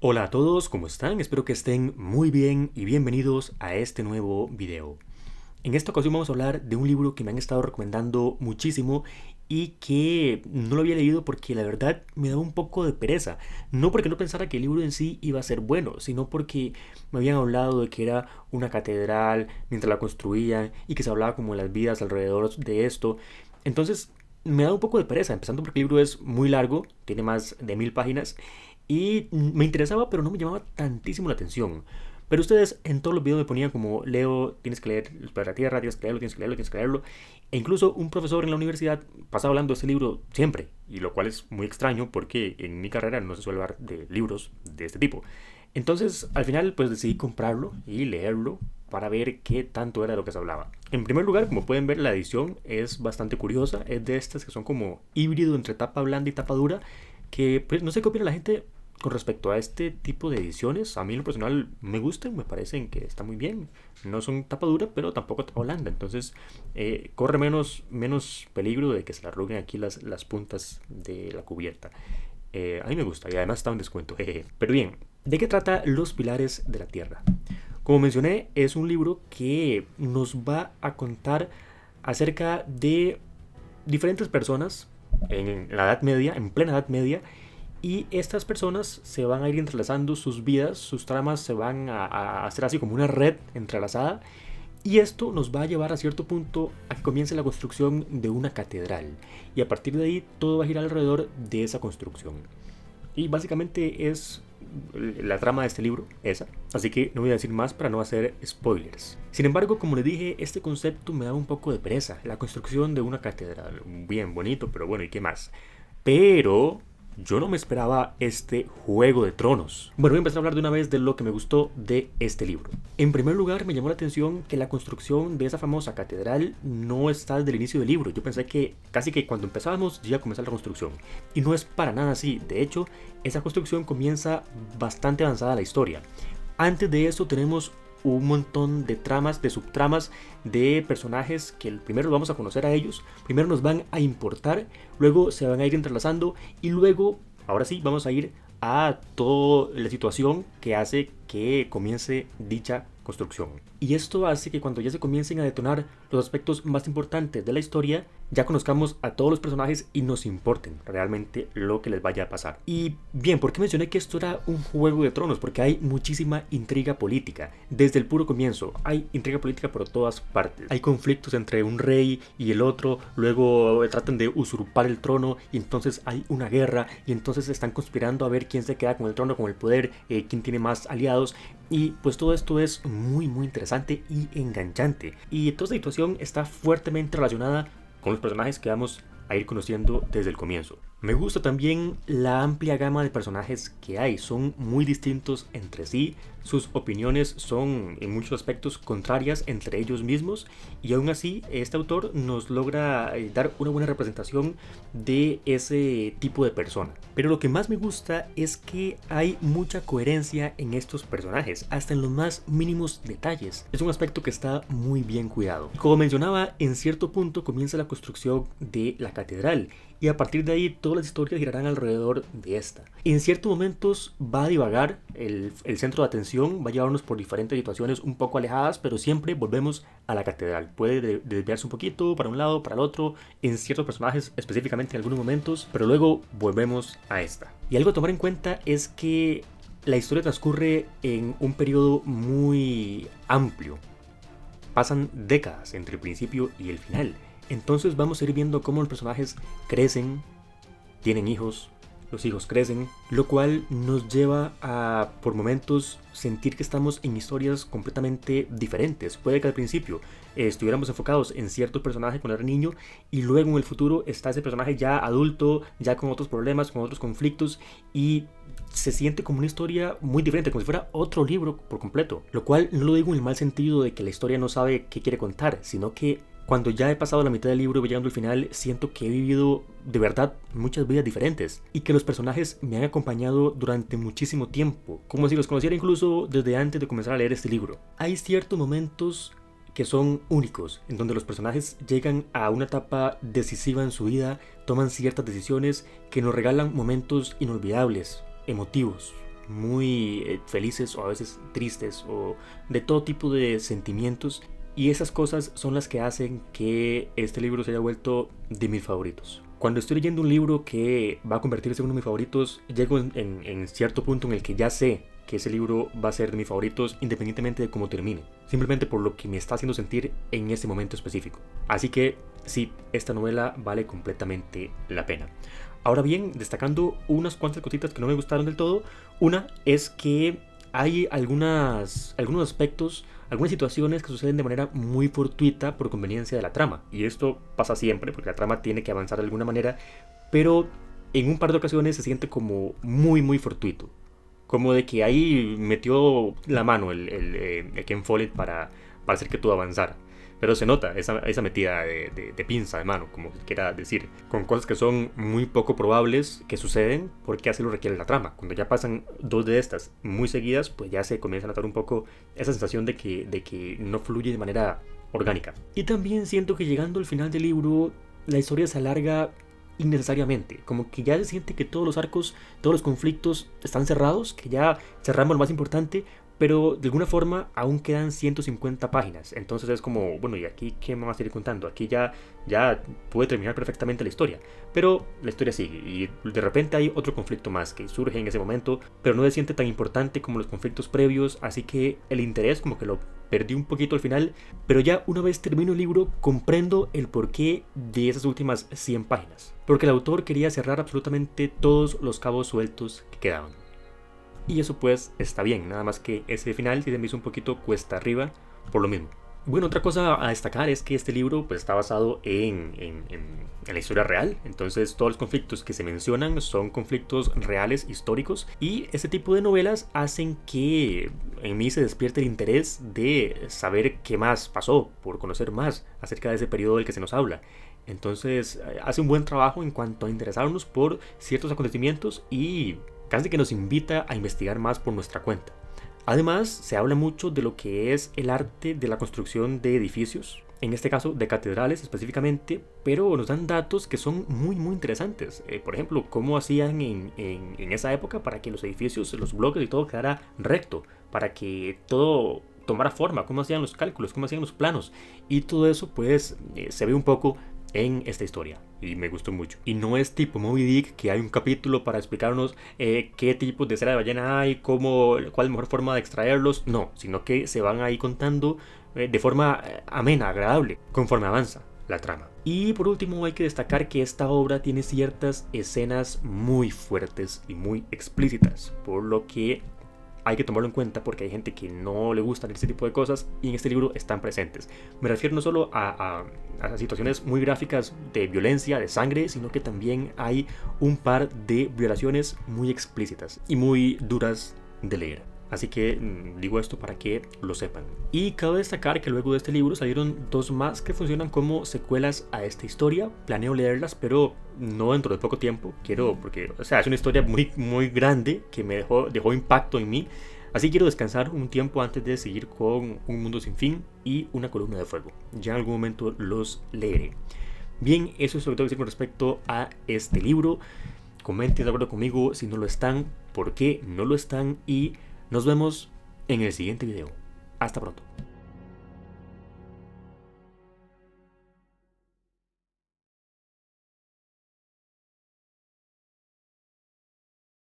Hola a todos, ¿cómo están? Espero que estén muy bien y bienvenidos a este nuevo video. En esta ocasión vamos a hablar de un libro que me han estado recomendando muchísimo y que no lo había leído porque la verdad me daba un poco de pereza. No porque no pensara que el libro en sí iba a ser bueno, sino porque me habían hablado de que era una catedral mientras la construían y que se hablaba como de las vidas alrededor de esto. Entonces me da un poco de pereza, empezando porque el libro es muy largo, tiene más de 1000 páginas y me interesaba, pero no me llamaba tantísimo la atención. Pero ustedes en todos los videos me ponían como, Leo, tienes que leer El planeta Tierra, tienes que leerlo, tienes que leerlo, tienes que leerlo. E incluso un profesor en la universidad pasaba hablando de este libro siempre, y lo cual es muy extraño porque en mi carrera no se suele hablar de libros de este tipo. Entonces, al final, pues decidí comprarlo y leerlo para ver qué tanto era de lo que se hablaba. En primer lugar, como pueden ver, la edición es bastante curiosa. Es de estas que son como híbrido entre tapa blanda y tapa dura, que pues no sé qué opina la gente con respecto a este tipo de ediciones. A mí en lo personal me gustan, me parecen que está muy bien. No son tapa dura, pero tampoco tapa blanda. Entonces corre menos peligro de que se le arruguen aquí las puntas de la cubierta. A mí me gusta y además está en descuento. Pero bien, ¿de qué trata Los Pilares de la Tierra? Como mencioné, es un libro que nos va a contar acerca de diferentes personas en la Edad Media, en plena Edad Media, y estas personas se van a ir entrelazando sus vidas, sus tramas se van a hacer así como una red entrelazada. Y esto nos va a llevar a cierto punto a que comience la construcción de una catedral. Y a partir de ahí todo va a girar alrededor de esa construcción. Y básicamente es la trama de este libro, esa. Así que no voy a decir más para no hacer spoilers. Sin embargo, como les dije, este concepto me da un poco de pereza. La construcción de una catedral. Bien bonito, pero bueno, ¿y qué más? Pero yo no me esperaba este Juego de Tronos. Bueno, voy a empezar a hablar de una vez de lo que me gustó de este libro. En primer lugar, me llamó la atención que la construcción de esa famosa catedral no está desde el inicio del libro. Yo pensé que casi que cuando empezábamos ya iba a comenzar la construcción. Y no es para nada así. De hecho, esa construcción comienza bastante avanzada la historia. Antes de eso tenemos un montón de tramas, de subtramas, de personajes que primero vamos a conocer a ellos, primero nos van a importar, luego se van a ir entrelazando y luego, ahora sí, vamos a ir a toda la situación que hace que comience dicha construcción. Y esto hace que cuando ya se comiencen a detonar los aspectos más importantes de la historia, ya conozcamos a todos los personajes y nos importen realmente lo que les vaya a pasar. Y bien, ¿por qué mencioné que esto era un Juego de Tronos? Porque hay muchísima intriga política. Desde el puro comienzo hay intriga política por todas partes. Hay conflictos entre un rey y el otro, luego tratan de usurpar el trono y entonces hay una guerra y entonces están conspirando a ver quién se queda con el trono, con el poder, quién tiene más aliados. Y pues todo esto es muy interesante y enganchante. Y toda esta situación está fuertemente relacionada con los personajes que vamos a ir conociendo desde el comienzo. Me gusta también la amplia gama de personajes que hay, son muy distintos entre sí, sus opiniones son en muchos aspectos contrarias entre ellos mismos y aún así este autor nos logra dar una buena representación de ese tipo de persona. Pero lo que más me gusta es que hay mucha coherencia en estos personajes, hasta en los más mínimos detalles. Es un aspecto que está muy bien cuidado. Como mencionaba, en cierto punto comienza la construcción de la catedral y a partir de ahí todas las historias girarán alrededor de esta. En ciertos momentos va a divagar el centro de atención, va a llevarnos por diferentes situaciones un poco alejadas, pero siempre volvemos a la catedral. Puede desviarse un poquito para un lado, para el otro, en ciertos personajes, específicamente en algunos momentos, pero luego volvemos a esta. Y algo a tomar en cuenta es que la historia transcurre en un periodo muy amplio. Pasan décadas entre el principio y el final. Entonces vamos a ir viendo cómo los personajes crecen, tienen hijos, los hijos crecen, lo cual nos lleva a, por momentos, sentir que estamos en historias completamente diferentes. Puede que al principio estuviéramos enfocados en ciertos personajes cuando era niño y luego en el futuro está ese personaje ya adulto, ya con otros problemas, con otros conflictos y se siente como una historia muy diferente, como si fuera otro libro por completo. Lo cual no lo digo en el mal sentido de que la historia no sabe qué quiere contar, sino que cuando ya he pasado la mitad del libro y voy llegando al final, siento que he vivido de verdad muchas vidas diferentes y que los personajes me han acompañado durante muchísimo tiempo, como si los conociera incluso desde antes de comenzar a leer este libro. Hay ciertos momentos que son únicos, en donde los personajes llegan a una etapa decisiva en su vida, toman ciertas decisiones que nos regalan momentos inolvidables, emotivos. muy felices o a veces tristes o de todo tipo de sentimientos. Y esas cosas son las que hacen que este libro se haya vuelto de mis favoritos. Cuando estoy leyendo un libro que va a convertirse en uno de mis favoritos, llego en cierto punto en el que ya sé que ese libro va a ser de mis favoritos independientemente de cómo termine, simplemente por lo que me está haciendo sentir en ese momento específico. Así que sí, esta novela vale completamente la pena. Ahora bien, destacando unas cuantas cositas que no me gustaron del todo, una es que hay algunos aspectos, algunas situaciones que suceden de manera muy fortuita por conveniencia de la trama. Y esto pasa siempre porque la trama tiene que avanzar de alguna manera, pero en un par de ocasiones se siente como muy fortuito. Como de que ahí metió la mano el Ken Follett para hacer que todo avanzara. Pero se nota esa metida de pinza de mano, como quiera decir, con cosas que son muy poco probables que suceden porque así lo requiere la trama. Cuando ya pasan dos de estas muy seguidas, pues ya se comienza a notar un poco esa sensación de que no fluye de manera orgánica. Y también siento que llegando al final del libro, la historia se alarga innecesariamente, como que ya se siente que todos los arcos, todos los conflictos están cerrados, que ya cerramos lo más importante, pero de alguna forma aún quedan 150 páginas. Entonces es como, bueno, ¿y aquí qué me vas a seguir contando? Aquí ya puede terminar perfectamente la historia. Pero la historia sigue y de repente hay otro conflicto más que surge en ese momento, pero no se siente tan importante como los conflictos previos, así que el interés como que lo perdí un poquito al final, pero ya una vez termino el libro comprendo el porqué de esas últimas 100 páginas. Porque el autor quería cerrar absolutamente todos los cabos sueltos que quedaban. Y eso pues está bien, nada más que ese final sí se me hizo un poquito cuesta arriba por lo mismo. Bueno, otra cosa a destacar es que este libro pues, está basado en la historia real, entonces todos los conflictos que se mencionan son conflictos reales, históricos, y este tipo de novelas hacen que en mí se despierte el interés de saber qué más pasó, por conocer más acerca de ese periodo del que se nos habla. Entonces hace un buen trabajo en cuanto a interesarnos por ciertos acontecimientos y casi que nos invita a investigar más por nuestra cuenta. Además, se habla mucho de lo que es el arte de la construcción de edificios, en este caso de catedrales específicamente, pero nos dan datos que son muy interesantes. Por ejemplo, cómo hacían en esa época para que los edificios, los bloques y todo quedara recto, para que todo tomara forma, cómo hacían los cálculos, cómo hacían los planos, y todo eso pues se ve un poco en esta historia y me gustó mucho. Y no es tipo Moby Dick, que hay un capítulo para explicarnos qué tipos de cera de ballena hay, cuál es la mejor forma de extraerlos. No, sino que se van ahí contando de forma amena, agradable, conforme avanza la trama. Y por último hay que destacar que esta obra tiene ciertas escenas muy fuertes y muy explícitas, por lo que hay que tomarlo en cuenta porque hay gente que no le gustan este tipo de cosas y en este libro están presentes. Me refiero no solo a situaciones muy gráficas de violencia, de sangre, sino que también hay un par de violaciones muy explícitas y muy duras de leer. Así que digo esto para que lo sepan. Y cabe destacar que luego de este libro salieron dos más que funcionan como secuelas a esta historia. Planeo leerlas, pero no dentro de poco tiempo. Porque es una historia muy grande que me dejó impacto en mí. Así quiero descansar un tiempo antes de seguir con Un Mundo Sin Fin y Una Columna de Fuego. Ya en algún momento los leeré. Bien, eso es lo que tengo que decir con respecto a este libro. Comenten de acuerdo conmigo si no lo están, por qué no lo están y nos vemos en el siguiente video. Hasta pronto.